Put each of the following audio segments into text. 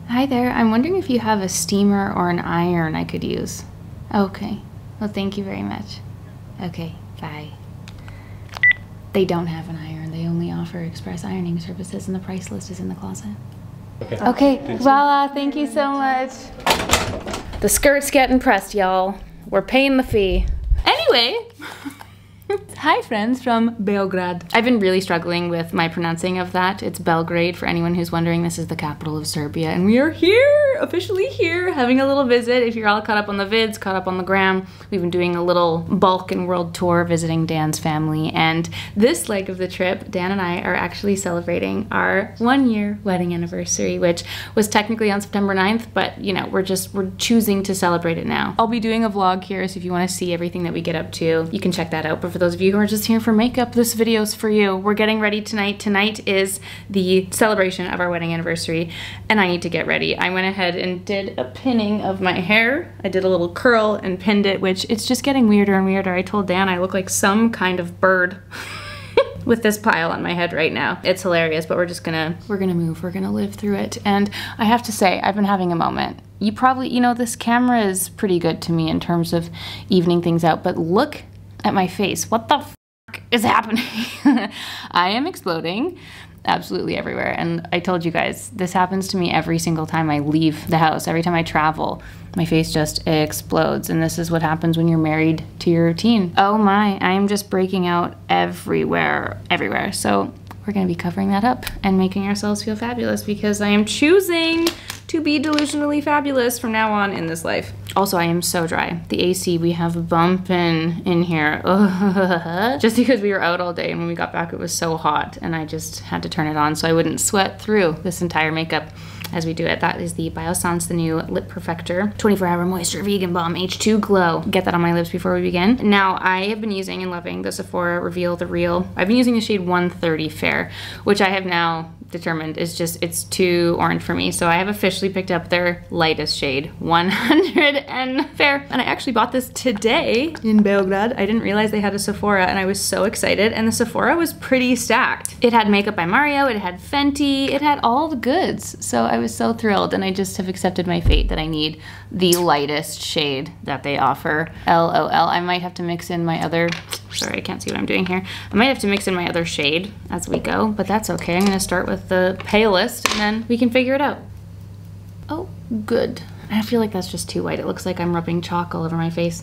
Hi there, I'm wondering if you have a steamer or an iron I could use. Okay, well thank you very much. Okay, bye. They don't have an iron, they only offer express ironing services and the price list is in the closet. Okay, voila, thank you so much. The skirt's getting pressed, y'all. We're paying the fee. Anyway. Hi friends from Belgrade. I've been really struggling with my pronouncing of that. It's Belgrade for anyone who's wondering. This is the capital of Serbia and we are here, officially here, having a little visit. If you're all caught up on the vids, caught up on the gram, we've been doing a little Balkan world tour visiting Dan's family, and this leg of the trip, Dan and I are actually celebrating our 1-year wedding anniversary, which was technically on September 9th, but you know, we're choosing to celebrate it now. I'll be doing a vlog here, so if you want to see everything that we get up to, you can check that out. But for those of you who are just here for makeup, this video's for you. We're getting ready tonight. Tonight is the celebration of our wedding anniversary, and I need to get ready. I went ahead and did a pinning of my hair. I did a little curl and pinned it, which it's just getting weirder and weirder. I told Dan I look like some kind of bird with this pile on my head right now. It's hilarious, but we're gonna move, we're gonna live through it. And I have to say, I've been having a moment. You probably, you know, this camera is pretty good to me in terms of evening things out, but look at my face. What the f is happening? I am exploding absolutely everywhere. And I told you guys, this happens to me every single time I leave the house. Every time I travel, my face just explodes. And this is what happens when you're married to your routine. Oh my, I am just breaking out everywhere. So we're gonna be covering that up and making ourselves feel fabulous, because I am choosing to be delusionally fabulous from now on in this life. Also, I am so dry. The AC we have bumping in here. Just because we were out all day, and when we got back it was so hot and I just had to turn it on so I wouldn't sweat through this entire makeup as we do it. That is the Biossance, the new Lip Perfector 24-hour moisture vegan balm H2 Glow. Get that on my lips before we begin. Now, I have been using and loving the Sephora Reveal the Real. I've been using the shade 130 Fair, which I have now determined is just, it's too orange for me. So I have officially picked up their lightest shade, 100 and Fair. And I actually bought this today in Belgrade. I didn't realize they had a Sephora and I was so excited. And the Sephora was pretty stacked. It had Makeup by Mario, it had Fenty, it had all the goods. So I was so thrilled, and I just have accepted my fate that I need the lightest shade that they offer. LOL, I might have to mix in my other, sorry, I can't see what I'm doing here. I might have to mix in my other shade as we go, but that's okay. I'm gonna start with the palest and then we can figure it out. Oh, good. I feel like that's just too white. It looks like I'm rubbing chalk all over my face.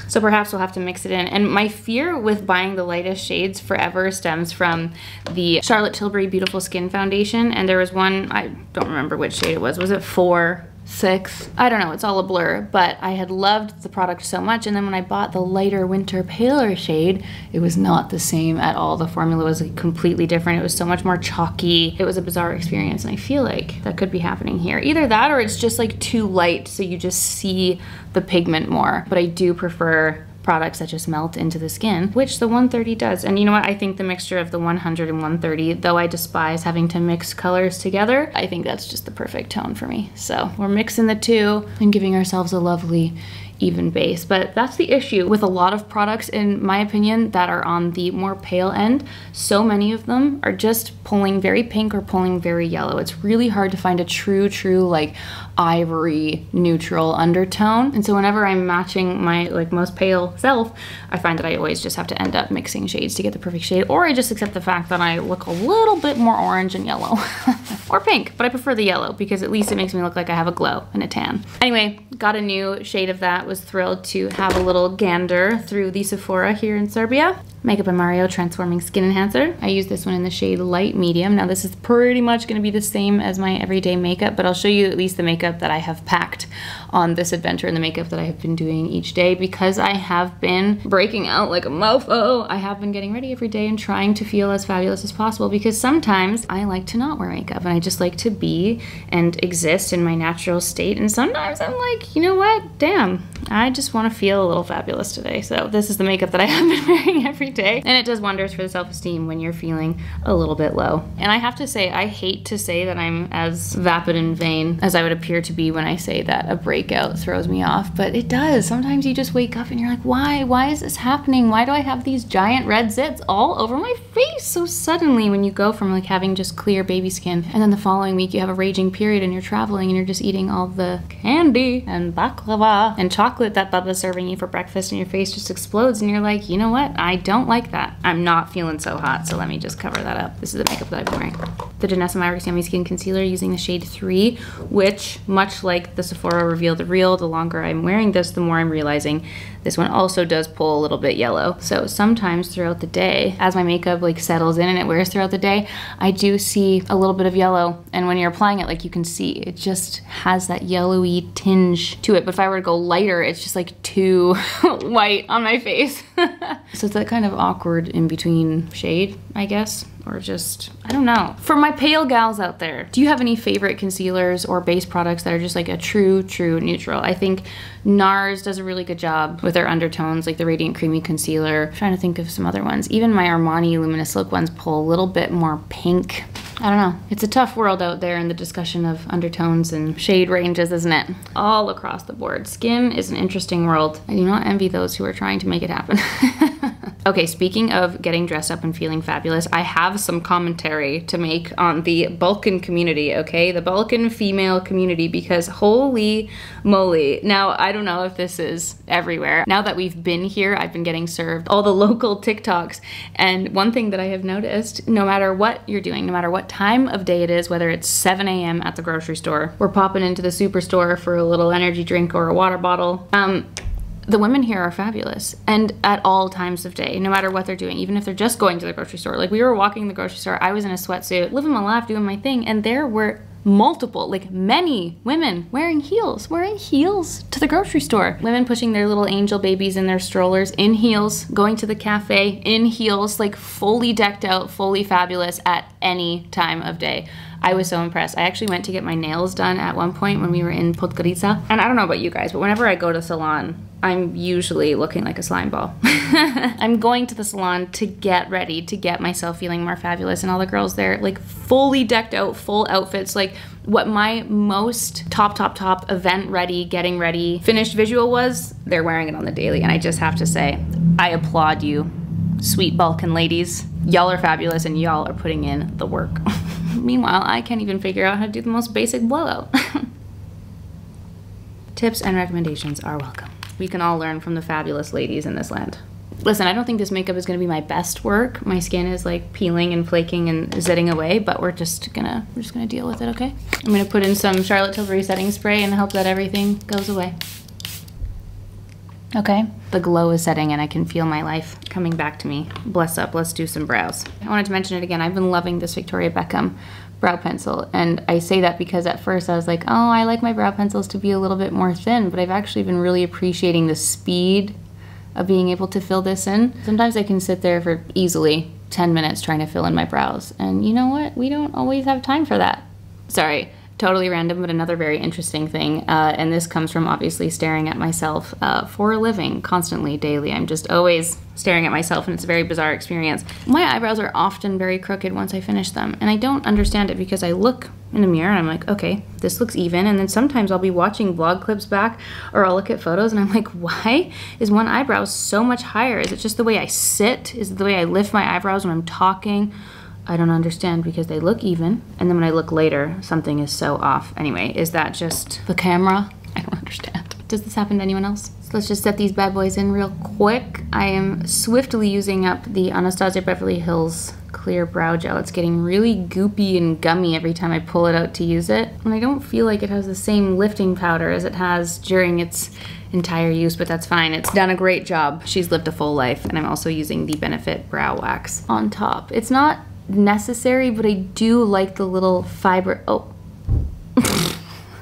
So perhaps we'll have to mix it in. And my fear with buying the lightest shades forever stems from the Charlotte Tilbury Beautiful Skin Foundation. And there was one, I don't remember which shade it was. Was it 4? 6? I don't know, it's all a blur, but I had loved the product so much, and then when I bought the lighter winter paler shade, it was not the same at all. The formula was like completely different. It was so much more chalky. It was a bizarre experience, and I feel like that could be happening here. Either that or it's just like too light, so you just see the pigment more. But I do prefer products that just melt into the skin, which the 130 does. And you know what? I think the mixture of the 100 and 130, though I despise having to mix colors together, I think that's just the perfect tone for me. So we're mixing the two and giving ourselves a lovely even base. But that's the issue with a lot of products, in my opinion, that are on the more pale end. So many of them are just pulling very pink or pulling very yellow. It's really hard to find a true like ivory neutral undertone. And so whenever I'm matching my like most pale self, I find that I always just have to end up mixing shades to get the perfect shade, or I just accept the fact that I look a little bit more orange and yellow or pink, but I prefer the yellow because at least it makes me look like I have a glow and a tan. Anyway, got a new shade of that. Was thrilled to have a little gander through the Sephora here in Serbia. Makeup by Mario Transforming Skin Enhancer. I use this one in the shade Light Medium. Now this is pretty much gonna be the same as my everyday makeup, but I'll show you at least the makeup that I have packed on this adventure and the makeup that I have been doing each day, because I have been breaking out like a mofo. I have been getting ready every day and trying to feel as fabulous as possible, because sometimes I like to not wear makeup and I just like to be and exist in my natural state. And sometimes I'm like, you know what? Damn, I just want to feel a little fabulous today. So this is the makeup that I have been wearing every hectic day. And it does wonders for the self-esteem when you're feeling a little bit low. And I have to say, I hate to say that I'm as vapid and vain as I would appear to be when I say that a breakout throws me off, but it does. Sometimes you just wake up and you're like, why? Why is this happening? Why do I have these giant red zits all over my face so suddenly when you go from like having just clear baby skin and then the following week you have a raging period and you're traveling and you're just eating all the candy and baklava and chocolate that Bubba's serving you for breakfast and your face just explodes and you're like, you know what? I don't like that. I'm not feeling so hot, so let me just cover that up. This is the makeup that I've been wearing. The Danessa Maverick's Yummy Skin Concealer using the shade 3, which, much like the Sephora Reveal the Real, the longer I'm wearing this, the more I'm realizing this one also does pull a little bit yellow. So sometimes throughout the day, as my makeup like settles in and it wears throughout the day, I do see a little bit of yellow. And when you're applying it, like you can see, it just has that yellowy tinge to it. But if I were to go lighter, it's just like too white on my face. So it's that kind of awkward in between shade, I guess. Or just, I don't know. For my pale gals out there, do you have any favorite concealers or base products that are just like a true neutral? I think NARS does a really good job with their undertones, like the Radiant Creamy Concealer. I'm trying to think of some other ones. Even my Armani Luminous Look ones pull a little bit more pink. I don't know. It's a tough world out there in the discussion of undertones and shade ranges, isn't it? All across the board. Skin is an interesting world. I do not envy those who are trying to make it happen. Okay, speaking of getting dressed up and feeling fabulous, I have some commentary to make on the Balkan community, okay? The Balkan female community, because holy moly. Now, I don't know if this is everywhere. Now that we've been here, I've been getting served all the local TikToks. And one thing that I have noticed, no matter what you're doing, no matter what time of day it is, whether it's 7 a.m. at the grocery store, we're popping into the superstore for a little energy drink or a water bottle, the women here are fabulous, and at all times of day, no matter what they're doing, even if they're just going to the grocery store. Like we were walking the grocery store, I was in a sweatsuit, living my life, doing my thing, and there were multiple, like many women wearing heels to the grocery store. Women pushing their little angel babies in their strollers in heels, going to the cafe in heels, like fully decked out, fully fabulous at any time of day. I was so impressed. I actually went to get my nails done at one point when we were in Podgorica. And I don't know about you guys, but whenever I go to the salon, I'm usually looking like a slime ball. I'm going to the salon to get ready, to get myself feeling more fabulous. And all the girls there, like fully decked out, full outfits. Like what my most top event ready, getting ready, finished visual was, they're wearing it on the daily. And I just have to say, I applaud you, sweet Balkan ladies. Y'all are fabulous and y'all are putting in the work. Meanwhile, I can't even figure out how to do the most basic blowout. Tips and recommendations are welcome. We can all learn from the fabulous ladies in this land. Listen, I don't think this makeup is gonna be my best work. My skin is like peeling and flaking and zitting away, but we're just gonna deal with it, okay? I'm gonna put in some Charlotte Tilbury setting spray and hope that everything goes away. Okay, the glow is setting and I can feel my life coming back to me. Bless up, let's do some brows. I wanted to mention it again, I've been loving this Victoria Beckham brow pencil, and I say that because at first I was like, oh, I like my brow pencils to be a little bit more thin, but I've actually been really appreciating the speed of being able to fill this in. Sometimes I can sit there for easily 10 minutes trying to fill in my brows, and you know what? We don't always have time for that. Sorry. Totally random, but another very interesting thing, and this comes from obviously staring at myself for a living, constantly, daily. I'm just always staring at myself, and it's a very bizarre experience. My eyebrows are often very crooked once I finish them, and I don't understand it because I look in the mirror and I'm like, okay, this looks even, and then sometimes I'll be watching vlog clips back, or I'll look at photos and I'm like, why is one eyebrow so much higher? Is it just the way I sit? Is it the way I lift my eyebrows when I'm talking? I don't understand because they look even, and then when I look later, something is so off. Anyway, is that just the camera? I don't understand. Does this happen to anyone else? So let's just set these bad boys in real quick. I am swiftly using up the Anastasia Beverly Hills Clear Brow Gel. It's getting really goopy and gummy every time I pull it out to use it. And I don't feel like it has the same lifting powder as it has during its entire use, but that's fine. It's done a great job. She's lived a full life. And I'm also using the Benefit Brow Wax on top. It's not necessary, but I do like the little fiber. Oh.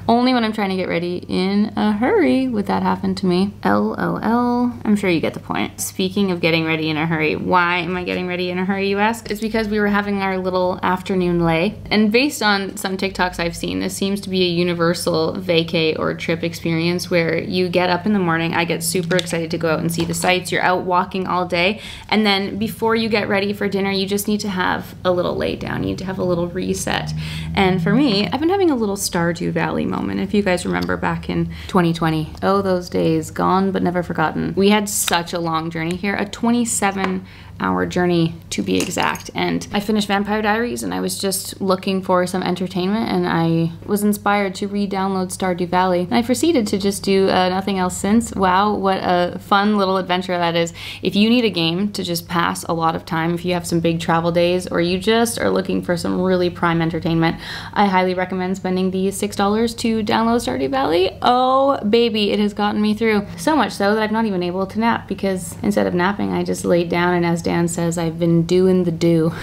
Only when I'm trying to get ready in a hurry would that happen to me. LOL. I'm sure you get the point. Speaking of getting ready in a hurry, why am I getting ready in a hurry, you ask? It's because we were having our little afternoon lay. And based on some TikToks I've seen, this seems to be a universal vacay or trip experience where you get up in the morning. I get super excited to go out and see the sights. You're out walking all day. And then before you get ready for dinner, you just need to have a little lay down. You need to have a little reset. And for me, I've been having a little Stardew Valley moment. If you guys remember back in 2020, oh, those days, gone but never forgotten. We had such a long journey here, a 27-hour journey to be exact. And I finished Vampire Diaries and I was just looking for some entertainment, and I was inspired to re-download Stardew Valley. And I proceeded to just do nothing else since. Wow, what a fun little adventure that is. If you need a game to just pass a lot of time, if you have some big travel days, or you just are looking for some really prime entertainment, I highly recommend spending the $6 to download Stardew Valley. Oh baby, it has gotten me through. So much so that I've not even able to nap, because instead of napping, I just laid down, and as Dan says, I've been doing the do.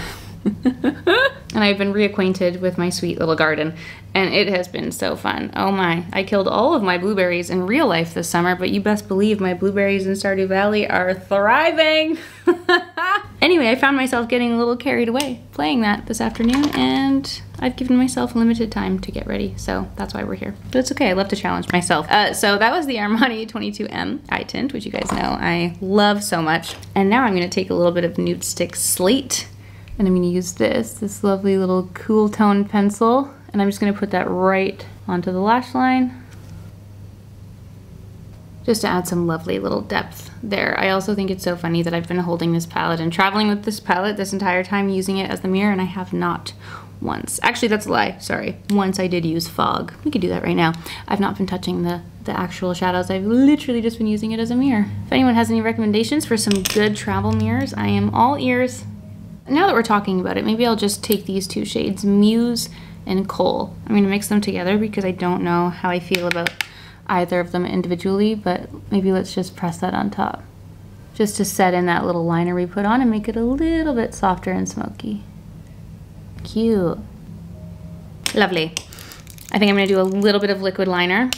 And I've been reacquainted with my sweet little garden, and it has been so fun. Oh my, I killed all of my blueberries in real life this summer, but you best believe my blueberries in Stardew Valley are thriving. Anyway, I found myself getting a little carried away playing that this afternoon, and I've given myself limited time to get ready, so that's why we're here. But it's okay, I love to challenge myself. So that was the Armani 22M eye tint, which you guys know I love so much. And now I'm gonna take a little bit of Nude Stick Slate, and I'm gonna use this lovely little cool tone pencil, and I'm just gonna put that right onto the lash line, just to add some lovely little depth there. I also think it's so funny that I've been holding this palette and traveling with this palette this entire time, using it as the mirror, and I have not once. Actually, that's a lie, sorry. Once I did use fog. We could do that right now. I've not been touching the actual shadows. I've literally just been using it as a mirror. If anyone has any recommendations for some good travel mirrors, I am all ears. Now that we're talking about it, maybe I'll just take these two shades, Muse and Coal. I'm gonna mix them together because I don't know how I feel about either of them individually, but maybe let's just press that on top, just to set in that little liner we put on and make it a little bit softer and smoky. Cute. Lovely. I think I'm gonna do a little bit of liquid liner,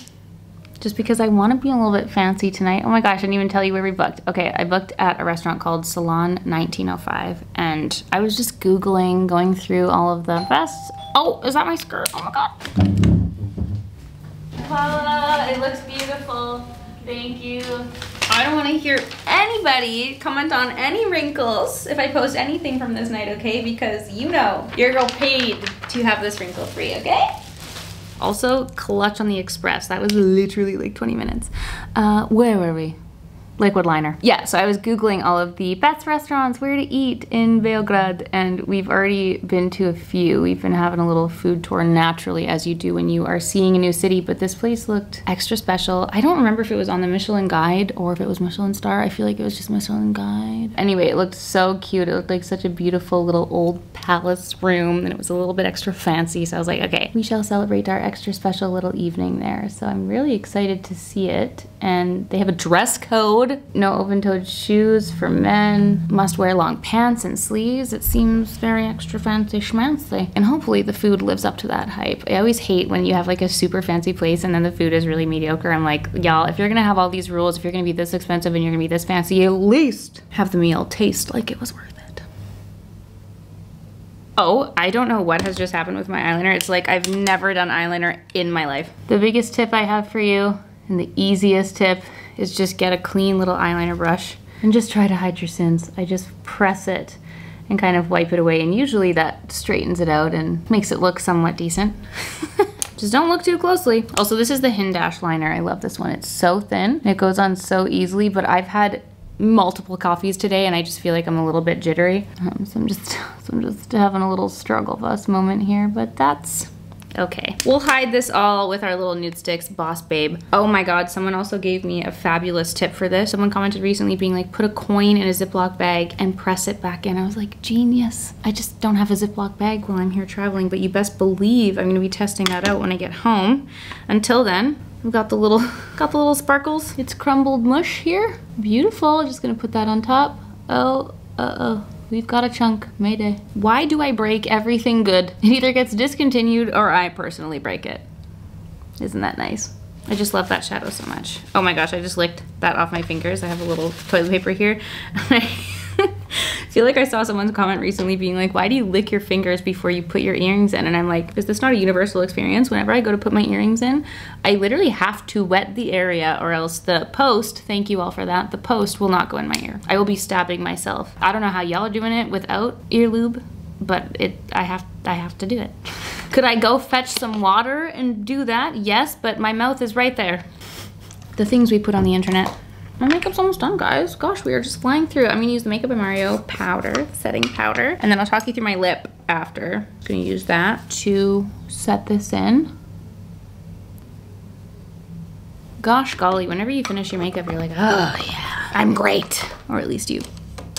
just because I want to be a little bit fancy tonight. Oh my gosh, I didn't even tell you where we booked. Okay, I booked at a restaurant called Salon 1905, and I was just Googling, going through all of the best. Oh, is that my skirt? Oh my God. Paula, it looks beautiful. Thank you. I don't want to hear anybody comment on any wrinkles if I post anything from this night, okay? Because you know, your girl paid to have this wrinkle free, okay? Also, clutch on the express. That was literally like 20 minutes. Where were we? Liquid liner. Yeah, so I was Googling all of the best restaurants, where to eat in Beograd, and we've already been to a few. We've been having a little food tour naturally, as you do when you are seeing a new city, but this place looked extra special. I don't remember if it was on the Michelin Guide or if it was Michelin Star. I feel like it was just Michelin Guide. Anyway, it looked so cute. It looked like such a beautiful little old palace room, and it was a little bit extra fancy, so I was like, okay, we shall celebrate our extra special little evening there. So I'm really excited to see it, and they have a dress code. No open-toed shoes for men. Must wear long pants and sleeves. It seems very extra fancy schmancy. And hopefully the food lives up to that hype. I always hate when you have like a super fancy place and then the food is really mediocre. I'm like, y'all, if you're gonna have all these rules, if you're gonna be this expensive and you're gonna be this fancy, at least have the meal taste like it was worth it. Oh, I don't know what has just happened with my eyeliner. It's like I've never done eyeliner in my life. The biggest tip I have for you, and the easiest tip, is just get a clean little eyeliner brush and just try to hide your sins. I just press it and kind of wipe it away, and usually that straightens it out and makes it look somewhat decent. Just don't look too closely. Also, this is the Hindash liner. I love this one. It's so thin. It goes on so easily, but I've had multiple coffees today and I just feel like I'm a little bit jittery. So I'm just having a little struggle bus moment here, but that's okay. We'll hide this all with our little nude sticks, Boss Babe. Oh my God, someone also gave me a fabulous tip for this. Someone commented recently being like, put a coin in a Ziploc bag and press it back in. I was like, genius. I just don't have a Ziploc bag while I'm here traveling, but you best believe I'm gonna be testing that out when I get home. Until then, we've got the little sparkles. It's crumbled mush here. Beautiful, just gonna put that on top. Oh, uh-oh. We've got a chunk. Mayday. Why do I break everything good? It either gets discontinued or I personally break it. Isn't that nice? I just love that shadow so much. Oh my gosh, I just licked that off my fingers. I have a little toilet paper here. I feel like I saw someone's comment recently being like, why do you lick your fingers before you put your earrings in? And I'm like, is this not a universal experience? Whenever I go to put my earrings in, I literally have to wet the area or else the post, thank you all for that, the post will not go in my ear. I will be stabbing myself. I don't know how y'all are doing it without ear lube, but I have to do it. Could I go fetch some water and do that? Yes, but my mouth is right there. The things we put on the internet. My makeup's almost done, guys. Gosh, we are just flying through. I'm gonna use the Makeup by Mario powder, setting powder, and then I'll talk you through my lip after. I'm gonna use that to set this in. Gosh golly, whenever you finish your makeup, you're like, oh yeah, I'm great. Or at least you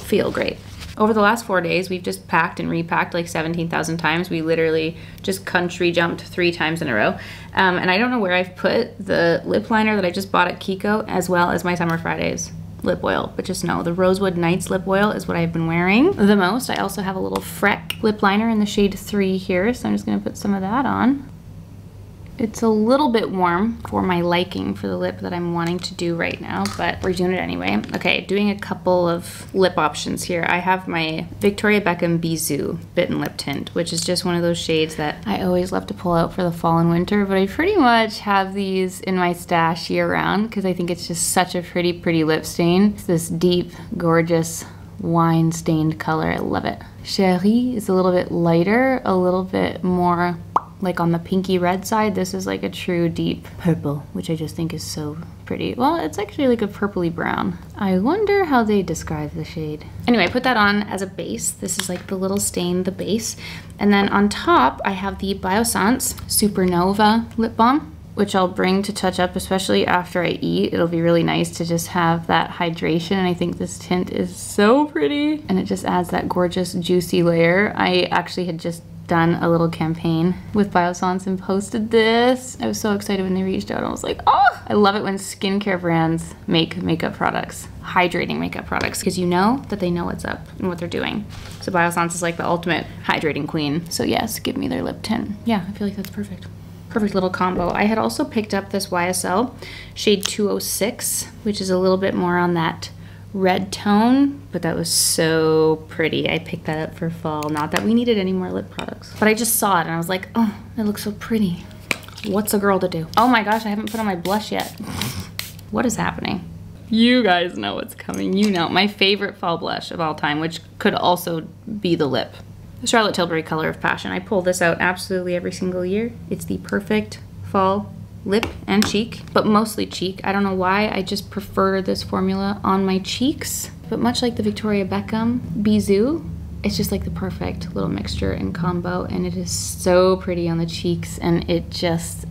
feel great. Over the last 4 days, we've just packed and repacked like 17,000 times. We literally just country jumped 3 times in a row. And I don't know where I've put the lip liner that I just bought at Kiko, as well as my Summer Fridays lip oil. But just know, the Rosewood Nights lip oil is what I've been wearing the most. I also have a little Freck lip liner in the shade 3 here, so I'm just gonna put some of that on. It's a little bit warm for my liking for the lip that I'm wanting to do right now, but we're doing it anyway. Okay, doing a couple of lip options here. I have my Victoria Beckham Bisou Bitten Lip Tint, which is just one of those shades that I always love to pull out for the fall and winter, but I pretty much have these in my stash year round because I think it's just such a pretty lip stain. It's this deep, gorgeous, wine-stained color. I love it. Chérie is a little bit lighter, a little bit more like on the pinky red side. This is like a true deep purple, which I just think is so pretty. Well, it's actually like a purpley brown. I wonder how they describe the shade. Anyway, I put that on as a base. This is like the little stain, the base. And then on top, I have the Biossance Supernova lip balm, which I'll bring to touch up, especially after I eat. It'll be really nice to just have that hydration. And I think this tint is so pretty. And it just adds that gorgeous, juicy layer. I actually had just done a little campaign with Biossance and posted this. I was so excited when they reached out. I was like, oh! I love it when skincare brands make makeup products, hydrating makeup products, because you know that they know what's up and what they're doing. So Biossance is like the ultimate hydrating queen. So yes, give me their lip tint. Yeah, I feel like that's perfect. Perfect little combo. I had also picked up this YSL shade 206, which is a little bit more on that red tone, but that was so pretty. I picked that up for fall. Not that we needed any more lip products, but I just saw it and I was like, oh, it looks so pretty. What's a girl to do? Oh my gosh, I haven't put on my blush yet. What is happening? You guys know what's coming. You know, my favorite fall blush of all time, which could also be the lip. The Charlotte Tilbury Color of Passion. I pull this out absolutely every single year. It's the perfect fall lip and cheek, but mostly cheek. I don't know why, I just prefer this formula on my cheeks. But much like the Victoria Beckham Bisou, it's just like the perfect little mixture and combo, and it is so pretty on the cheeks, and it just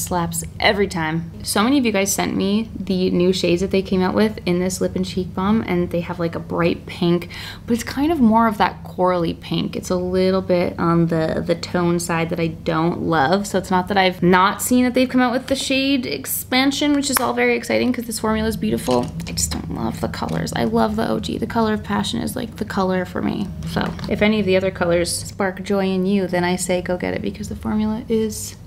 slaps every time. So many of you guys sent me the new shades that they came out with in this lip and cheek balm, and they have like a bright pink, but it's kind of more of that corally pink. It's a little bit on the tone side that I don't love. So it's not that I've not seen that they've come out with the shade expansion, which is all very exciting because this formula is beautiful. I just don't love the colors. I love the OG. The Color of Passion is like the color for me. So if any of the other colors spark joy in you, then I say go get it because the formula is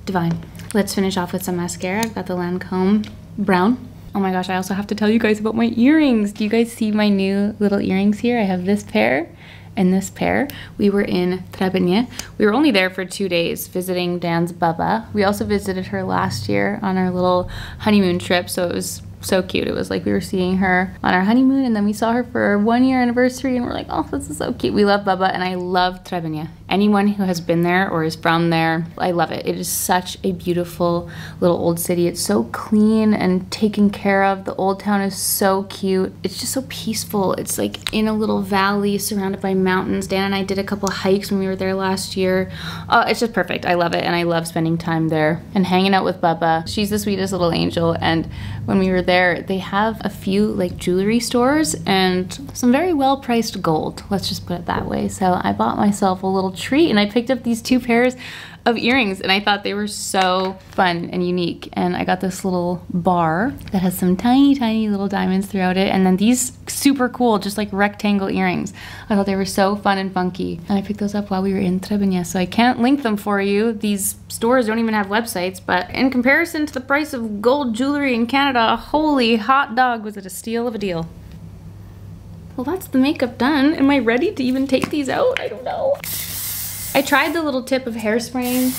divine. Let's finish off with some mascara. I've got the Lancome Brown. Oh my gosh, I also have to tell you guys about my earrings. Do you guys see my new little earrings here? I have this pair and this pair. We were in Trebinje. We were only there for 2 days visiting Dan's Bubba. We also visited her last year on our little honeymoon trip, so it was so cute. It was like we were seeing her on our honeymoon, and then we saw her for our 1-year anniversary, and we're like, oh, this is so cute. We love Bubba, and I love Trebinje. Anyone who has been there or is from there, I love it. It is such a beautiful little old city. It's so clean and taken care of. The old town is so cute. It's just so peaceful. It's like in a little valley surrounded by mountains. Dan and I did a couple hikes when we were there last year. Oh, it's just perfect. I love it, and I love spending time there and hanging out with Bubba. She's the sweetest little angel, and when we were there, they have a few like jewelry stores and some very well-priced gold. Let's just put it that way. So I bought myself a little treat, and I picked up these 2 pairs of earrings, and I thought they were so fun and unique. And I got this little bar that has some tiny, tiny little diamonds throughout it, and then these super cool, just like rectangle earrings. I thought they were so fun and funky. And I picked those up while we were in Trebinje, so I can't link them for you. These stores don't even have websites, but in comparison to the price of gold jewelry in Canada, holy hot dog, was it a steal of a deal. Well, that's the makeup done. Am I ready to even take these out? I don't know. I tried the little tip of hairspraying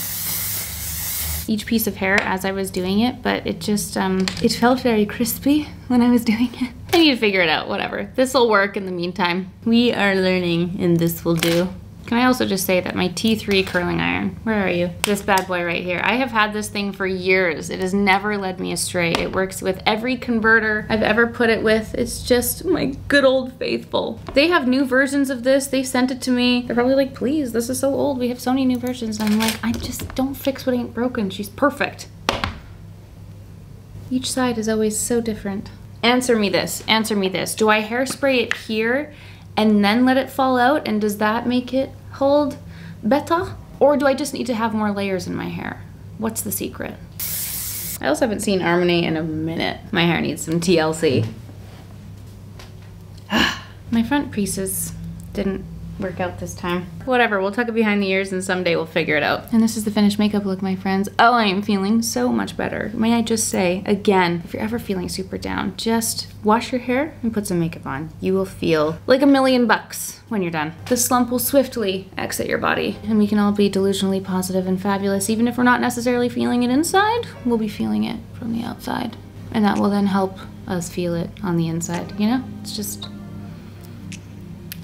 each piece of hair as I was doing it, but it just, it felt very crispy when I was doing it. I need to figure it out, whatever. This'll work in the meantime. We are learning, and this will do. Can I also just say that my T3 curling iron, where are you? This bad boy right here. I have had this thing for years. It has never led me astray. It works with every converter I've ever put it with. It's just my good old faithful. They have new versions of this. They sent it to me. They're probably like, please, this is so old. We have so many new versions. And I'm like, I just don't fix what ain't broken. She's perfect. Each side is always so different. Answer me this, answer me this. Do I hairspray it here and then let it fall out, and does that make it hold better? Or do I just need to have more layers in my hair? What's the secret? I also haven't seen Armani in a minute. My hair needs some TLC. My front pieces didn't work out this time. Whatever, we'll tuck it behind the ears and someday we'll figure it out. And this is the finished makeup look, my friends. Oh, I am feeling so much better. May I just say, again, if you're ever feeling super down, just wash your hair and put some makeup on. You will feel like $1,000,000 when you're done. The slump will swiftly exit your body, and we can all be delusionally positive and fabulous. Even if we're not necessarily feeling it inside, we'll be feeling it from the outside. And that will then help us feel it on the inside, you know? It's just,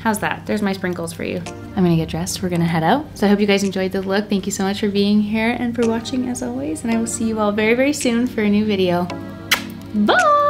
how's that? There's my sprinkles for you. I'm gonna get dressed, we're gonna head out. So I hope you guys enjoyed the look. Thank you so much for being here and for watching as always, and I will see you all very, very soon for a new video. Bye!